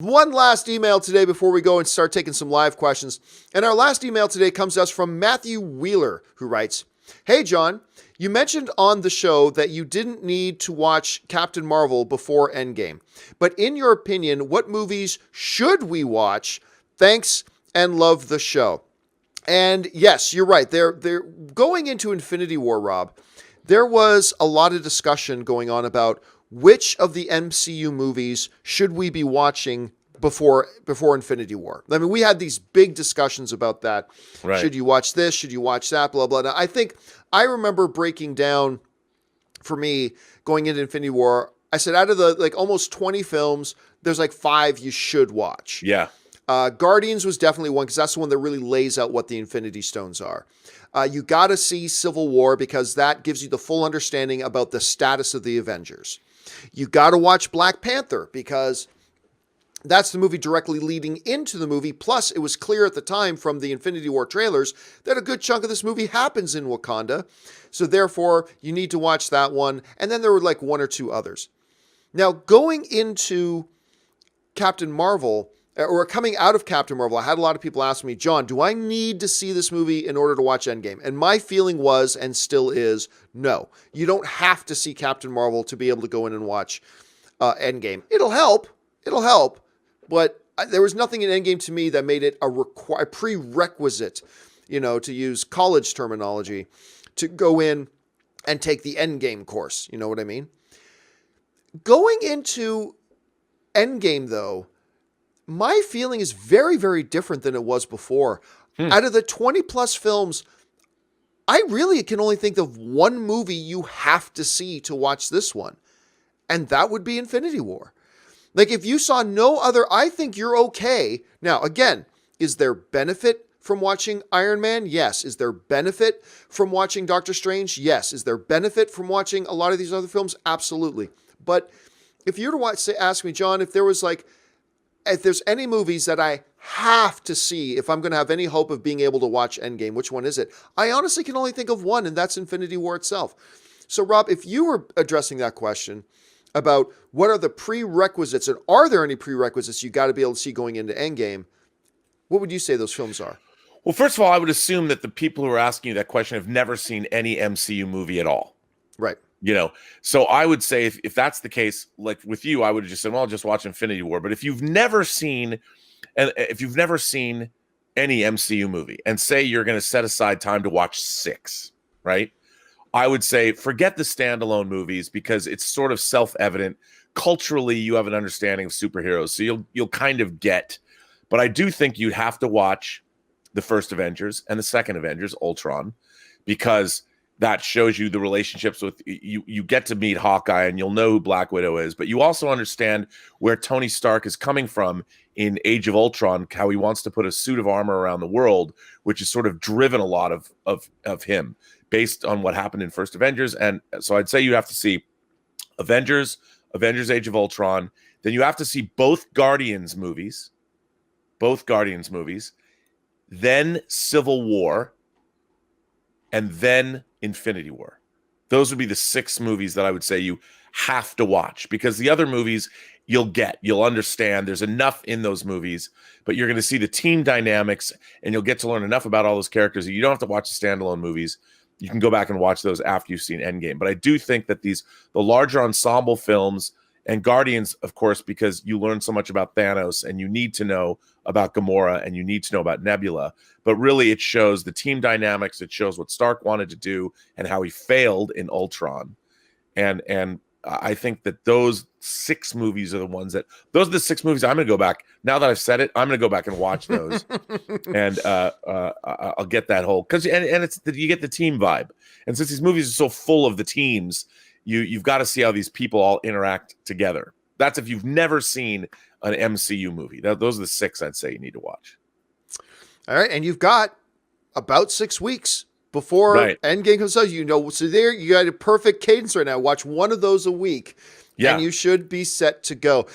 One last email today before we go and start taking some live questions. And our last email today comes to us from Matthew Wheeler, who writes, "Hey, John, you mentioned on the show that you didn't need to watch Captain Marvel before Endgame. But in your opinion, what movies should we watch? Thanks and love the show." And yes, you're right. They're going into Infinity War, Rob. There was a lot of discussion going on about which of the MCU movies should we be watching before Infinity War. I mean, we had these big discussions about that. Right. Should you watch this? Should you watch that? Blah, blah. Now, I remember breaking down, for me, going into Infinity War, I said out of the almost 20 films, there's 5 you should watch. Yeah. Guardians was definitely one because that's the one that really lays out what the Infinity Stones are. You got to see Civil War because that gives you the full understanding about the status of the Avengers. You got to watch Black Panther because that's the movie directly leading into the movie. Plus, it was clear at the time from the Infinity War trailers that a good chunk of this movie happens in Wakanda. So therefore, you need to watch that one. And then there were 1 or 2 others. Now, going into Captain Marvel, or coming out of Captain Marvel, I had a lot of people ask me, "John, do I need to see this movie in order to watch Endgame?" And my feeling was, and still is, no. You don't have to see Captain Marvel to be able to go in and watch Endgame. It'll help. But there was nothing in Endgame to me that made it a prerequisite, to use college terminology, to go in and take the Endgame course. You know what I mean? Going into Endgame, though, my feeling is very, very different than it was before. Out of the 20 plus films, I really can only think of one movie you have to see to watch this one. And that would be Infinity War. If you saw no other, I think you're okay. Now, again, is there benefit from watching Iron Man? Yes. Is there benefit from watching Doctor Strange? Yes. Is there benefit from watching a lot of these other films? Absolutely. But if you were to ask me, John, if there's any movies that I have to see if I'm going to have any hope of being able to watch Endgame, which one is it? I honestly can only think of one, and that's Infinity War itself. So, Rob, if you were addressing that question about what are the prerequisites, and are there any prerequisites you got to be able to see going into Endgame, what would you say those films are? Well, first of all, I would assume that the people who are asking you that question have never seen any MCU movie at all. Right. So I would say if that's the case, like with you, I would have just said, well, I'll just watch Infinity War. But if you've never seen any MCU movie and say you're going to set aside time to watch 6, right? I would say forget the standalone movies because it's sort of self-evident. Culturally, you have an understanding of superheroes, so you'll kind of get. But I do think you'd have to watch the first Avengers and the second Avengers, Ultron, because that shows you the relationships with you. You get to meet Hawkeye and you'll know who Black Widow is, but you also understand where Tony Stark is coming from in Age of Ultron, how he wants to put a suit of armor around the world, which has sort of driven a lot of him based on what happened in First Avengers. And so I'd say you have to see Avengers Age of Ultron. Then you have to see both Guardians movies, then Civil War, and then Infinity War. Those would be the 6 movies that I would say you have to watch, because the other movies you'll understand. There's enough in those movies, but you're going to see the team dynamics and you'll get to learn enough about all those characters that you don't have to watch the standalone movies. You can go back and watch those after you've seen Endgame. But I do think that the larger ensemble films and Guardians, of course, because you learn so much about Thanos and you need to know about Gamora and you need to know about Nebula. But really, it shows the team dynamics. It shows what Stark wanted to do and how he failed in Ultron. And I think that those 6 movies are those are the 6 movies I'm going to go back. Now that I've said it, I'm going to go back and watch those. And I'll get that whole, because you get the team vibe. And since these movies are so full of the teams, you've got to see how these people all interact together. That's if you've never seen an MCU movie. Those are the 6 I'd say you need to watch. All right, and you've got about 6 weeks before Endgame comes out. So there you got a perfect cadence right now. Watch one of those a week, and you should be set to go.